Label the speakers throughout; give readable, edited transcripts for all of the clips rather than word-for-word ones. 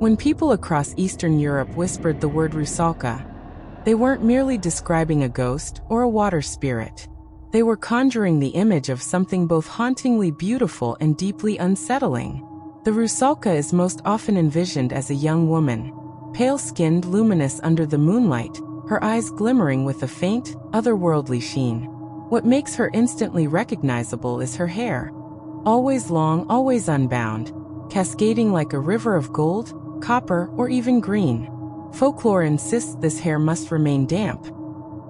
Speaker 1: When people across Eastern Europe whispered the word Rusalka, they weren't merely describing a ghost or a water spirit. They were conjuring the image of something both hauntingly beautiful and deeply unsettling. The Rusalka is most often envisioned as a young woman, pale-skinned, luminous under the moonlight, her eyes glimmering with a faint, otherworldly sheen. What makes her instantly recognizable is her hair. Always long, always unbound, cascading like a river of gold, copper, or even green. Folklore insists this hair must remain damp.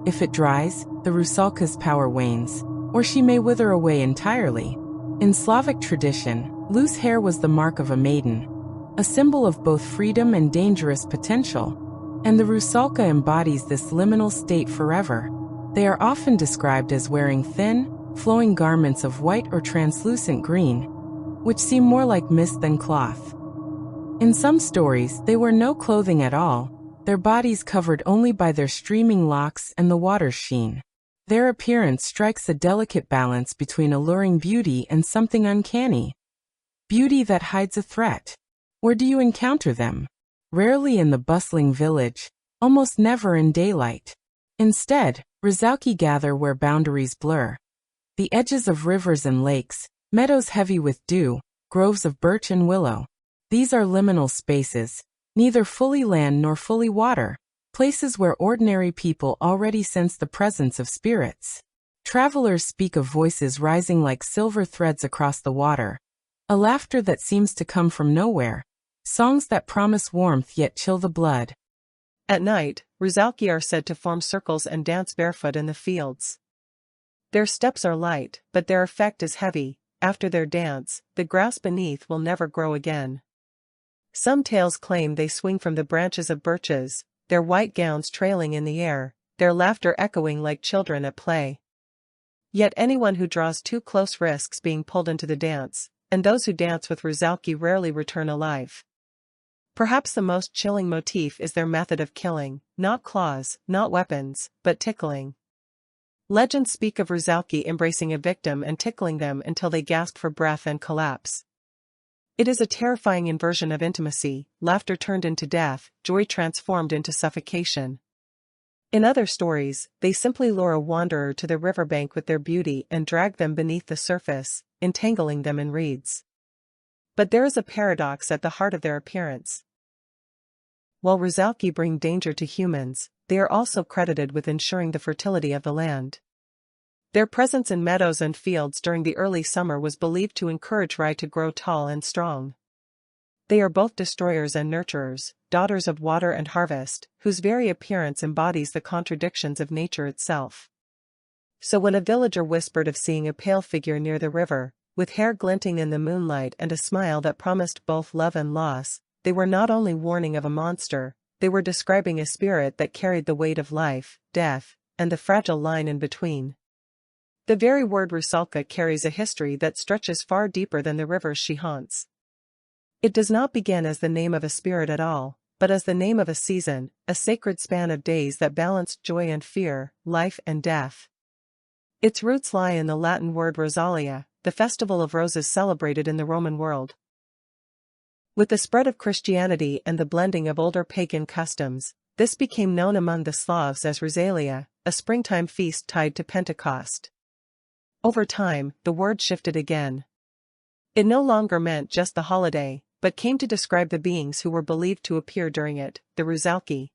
Speaker 1: If it dries, the Rusalka's power wanes, or she may wither away entirely. In Slavic tradition, loose hair was the mark of a maiden, a symbol of both freedom and dangerous potential, and the Rusalka embodies this liminal state forever. They are often described as wearing thin, flowing garments of white or translucent green, which seem more like mist than cloth. In some stories, they wear no clothing at all, their bodies covered only by their streaming locks and the water's sheen. Their appearance strikes a delicate balance between alluring beauty and something uncanny. Beauty that hides a threat. Where do you encounter them? Rarely in the bustling village, almost never in daylight. Instead, Rusalki gather where boundaries blur. The edges of rivers and lakes, meadows heavy with dew, groves of birch and willow. These are liminal spaces, neither fully land nor fully water, places where ordinary people already sense the presence of spirits. Travelers speak of voices rising like silver threads across the water, a laughter that seems to come from nowhere, songs that promise warmth yet chill the blood.
Speaker 2: At night, Rusalki are said to form circles and dance barefoot in the fields. Their steps are light, but their effect is heavy. After their dance, the grass beneath will never grow again. Some tales claim they swing from the branches of birches, their white gowns trailing in the air, their laughter echoing like children at play. Yet anyone who draws too close risks being pulled into the dance, and those who dance with Rusalki rarely return alive. Perhaps the most chilling motif is their method of killing, not claws, not weapons, but tickling. Legends speak of Rusalki embracing a victim and tickling them until they gasp for breath and collapse. It is a terrifying inversion of intimacy, laughter turned into death, joy transformed into suffocation. In other stories, they simply lure a wanderer to the riverbank with their beauty and drag them beneath the surface, entangling them in reeds. But there is a paradox at the heart of their appearance. While Rusalki bring danger to humans, they are also credited with ensuring the fertility of the land. Their presence in meadows and fields during the early summer was believed to encourage rye to grow tall and strong. They are both destroyers and nurturers, daughters of water and harvest, whose very appearance embodies the contradictions of nature itself. So when a villager whispered of seeing a pale figure near the river, with hair glinting in the moonlight and a smile that promised both love and loss, they were not only warning of a monster, they were describing a spirit that carried the weight of life, death, and the fragile line in between. The very word Rusalka carries a history that stretches far deeper than the rivers she haunts. It does not begin as the name of a spirit at all, but as the name of a season, a sacred span of days that balanced joy and fear, life and death. Its roots lie in the Latin word Rosalia, the festival of roses celebrated in the Roman world. With the spread of Christianity and the blending of older pagan customs, this became known among the Slavs as Rusalia, a springtime feast tied to Pentecost. Over time, the word shifted again. It no longer meant just the holiday, but came to describe the beings who were believed to appear during it, the Rusalki.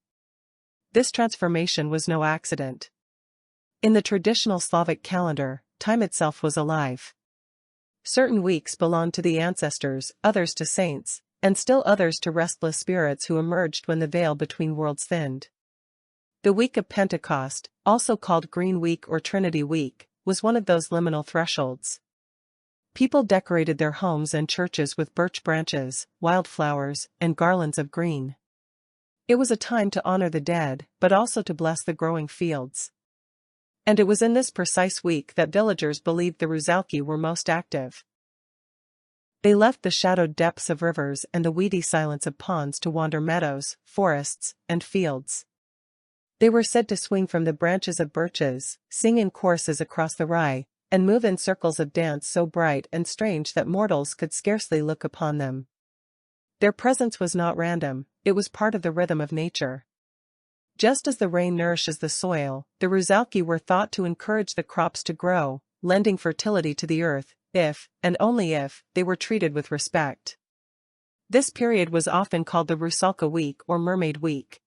Speaker 2: This transformation was no accident. In the traditional Slavic calendar, time itself was alive. Certain weeks belonged to the ancestors, others to saints, and still others to restless spirits who emerged when the veil between worlds thinned. The week of Pentecost, also called Green Week or Trinity Week, was one of those liminal thresholds. People decorated their homes and churches with birch branches, wildflowers, and garlands of green. It was a time to honor the dead, but also to bless the growing fields. And it was in this precise week that villagers believed the Rusalki were most active. They left the shadowed depths of rivers and the weedy silence of ponds to wander meadows, forests, and fields. They were said to swing from the branches of birches, sing in choruses across the rye, and move in circles of dance so bright and strange that mortals could scarcely look upon them. Their presence was not random, it was part of the rhythm of nature. Just as the rain nourishes the soil, the Rusalki were thought to encourage the crops to grow, lending fertility to the earth, if, and only if, they were treated with respect. This period was often called the Rusalka week or Mermaid week.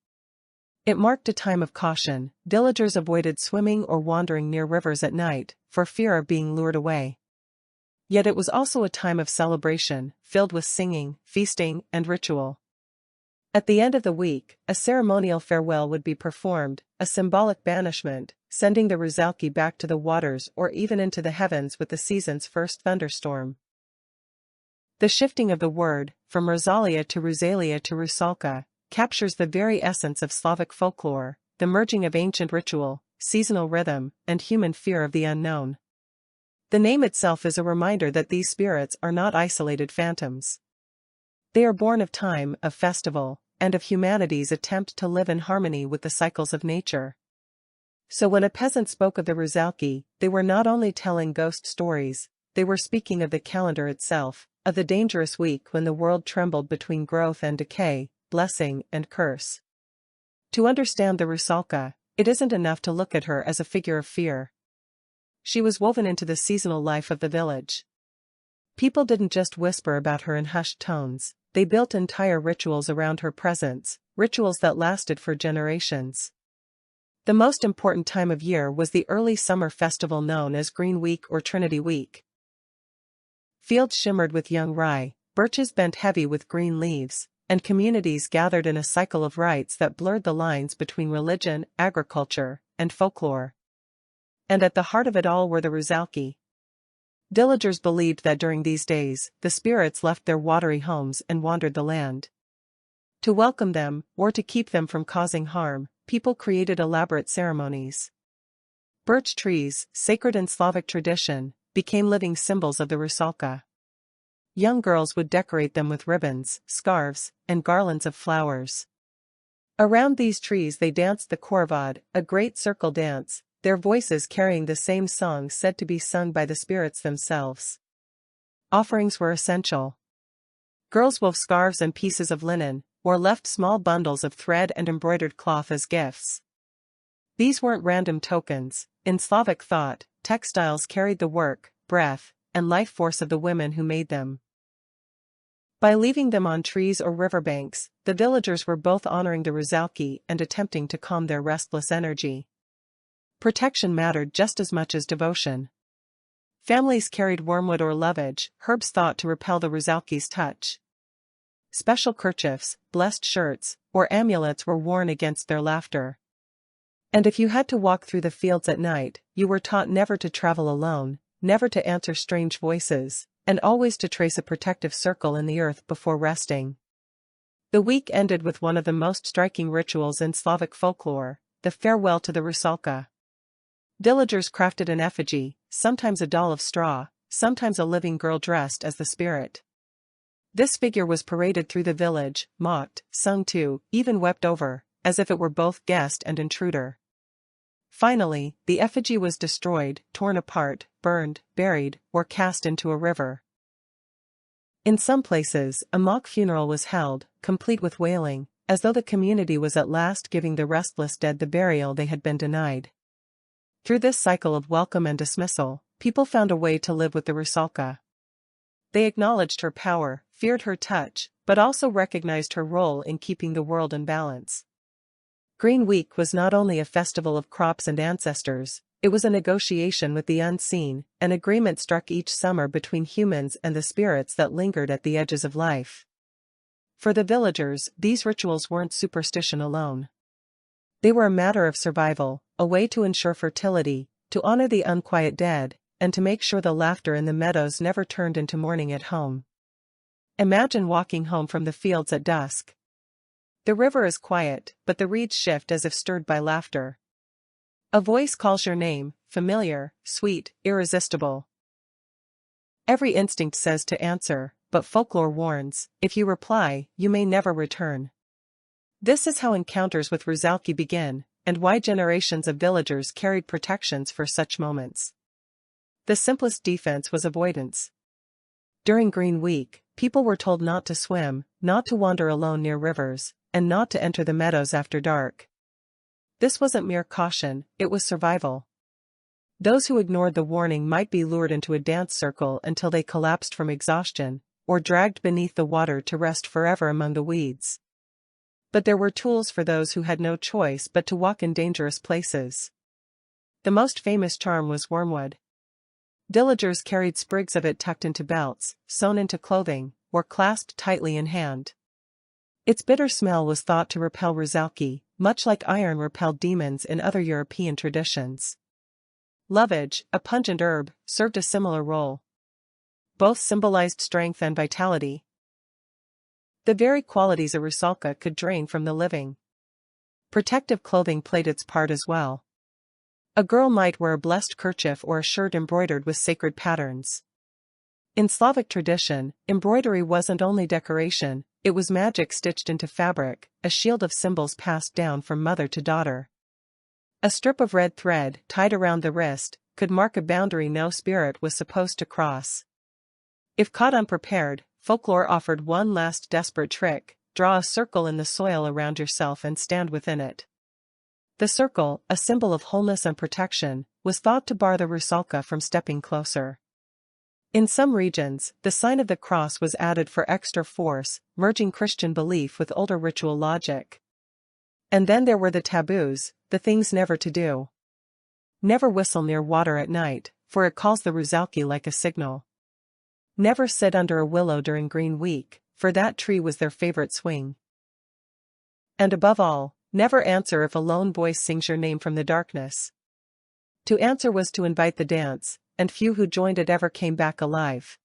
Speaker 2: It marked a time of caution. Villagers avoided swimming or wandering near rivers at night, for fear of being lured away. Yet it was also a time of celebration, filled with singing, feasting, and ritual. At the end of the week, a ceremonial farewell would be performed, a symbolic banishment, sending the Rusalki back to the waters or even into the heavens with the season's first thunderstorm. The shifting of the word, from Rosalia to Rusalia to Rusalka, captures the very essence of Slavic folklore, the merging of ancient ritual, seasonal rhythm, and human fear of the unknown. The name itself is a reminder that these spirits are not isolated phantoms. They are born of time, of festival, and of humanity's attempt to live in harmony with the cycles of nature. So when a peasant spoke of the Rusalki, they were not only telling ghost stories, they were speaking of the calendar itself, of the dangerous week when the world trembled between growth and decay, blessing and curse. To understand the Rusalka, it isn't enough to look at her as a figure of fear. She was woven into the seasonal life of the village. People didn't just whisper about her in hushed tones, they built entire rituals around her presence, rituals that lasted for generations. The most important time of year was the early summer festival known as Green Week or Trinity Week. Fields shimmered with young rye, birches bent heavy with green leaves, and communities gathered in a cycle of rites that blurred the lines between religion, agriculture, and folklore. And at the heart of it all were the Rusalki. Villagers believed that during these days, the spirits left their watery homes and wandered the land. To welcome them, or to keep them from causing harm, people created elaborate ceremonies. Birch trees, sacred in Slavic tradition, became living symbols of the Rusalka. Young girls would decorate them with ribbons, scarves, and garlands of flowers. Around these trees they danced the korvad, a great circle dance, their voices carrying the same song said to be sung by the spirits themselves. Offerings were essential. Girls wove scarves and pieces of linen, or left small bundles of thread and embroidered cloth as gifts. These weren't random tokens. In Slavic thought, textiles carried the work, breath, and life force of the women who made them. By leaving them on trees or riverbanks, the villagers were both honoring the Rusalki and attempting to calm their restless energy. Protection mattered just as much as devotion. Families carried wormwood or lovage, herbs thought to repel the Rusalki's touch. Special kerchiefs, blessed shirts, or amulets were worn against their laughter. And if you had to walk through the fields at night, you were taught never to travel alone, never to answer strange voices, and always to trace a protective circle in the earth before resting. The week ended with one of the most striking rituals in Slavic folklore, the farewell to the Rusalka. Villagers crafted an effigy, sometimes a doll of straw, sometimes a living girl dressed as the spirit. This figure was paraded through the village, mocked, sung to, even wept over, as if it were both guest and intruder. Finally, the effigy was destroyed, torn apart, burned, buried, or cast into a river. In some places, a mock funeral was held, complete with wailing, as though the community was at last giving the restless dead the burial they had been denied. Through this cycle of welcome and dismissal, people found a way to live with the Rusalka. They acknowledged her power, feared her touch, but also recognized her role in keeping the world in balance. Green Week was not only a festival of crops and ancestors, it was a negotiation with the unseen, an agreement struck each summer between humans and the spirits that lingered at the edges of life. For the villagers, these rituals weren't superstition alone. They were a matter of survival, a way to ensure fertility, to honor the unquiet dead, and to make sure the laughter in the meadows never turned into mourning at home. Imagine walking home from the fields at dusk. The river is quiet, but the reeds shift as if stirred by laughter. A voice calls your name, familiar, sweet, irresistible. Every instinct says to answer, but folklore warns, if you reply, you may never return. This is how encounters with Rusalki begin, and why generations of villagers carried protections for such moments. The simplest defense was avoidance. During Green Week, People were told not to swim, not to wander alone near rivers, and not to enter the meadows after dark. This wasn't mere caution, it was survival. Those who ignored the warning might be lured into a dance circle until they collapsed from exhaustion, or dragged beneath the water to rest forever among the weeds. But there were tools for those who had no choice but to walk in dangerous places. The most famous charm was wormwood. Villagers carried sprigs of it tucked into belts, sewn into clothing, or clasped tightly in hand. Its bitter smell was thought to repel Rusalka, much like iron repelled demons in other European traditions. Lovage, a pungent herb, served a similar role. Both symbolized strength and vitality. The very qualities a Rusalka could drain from the living. Protective clothing played its part as well. A girl might wear a blessed kerchief or a shirt embroidered with sacred patterns. In Slavic tradition, embroidery wasn't only decoration, it was magic stitched into fabric, a shield of symbols passed down from mother to daughter. A strip of red thread, tied around the wrist, could mark a boundary no spirit was supposed to cross. If caught unprepared, folklore offered one last desperate trick: draw a circle in the soil around yourself and stand within it. The circle, a symbol of wholeness and protection, was thought to bar the Rusalka from stepping closer. In some regions, the sign of the cross was added for extra force, merging Christian belief with older ritual logic. And then there were the taboos, the things never to do. Never whistle near water at night, for it calls the Rusalka like a signal. Never sit under a willow during Green Week, for that tree was their favorite swing. And above all, never answer if a lone voice sings your name from the darkness. To answer was to invite the dance, and few who joined it ever came back alive.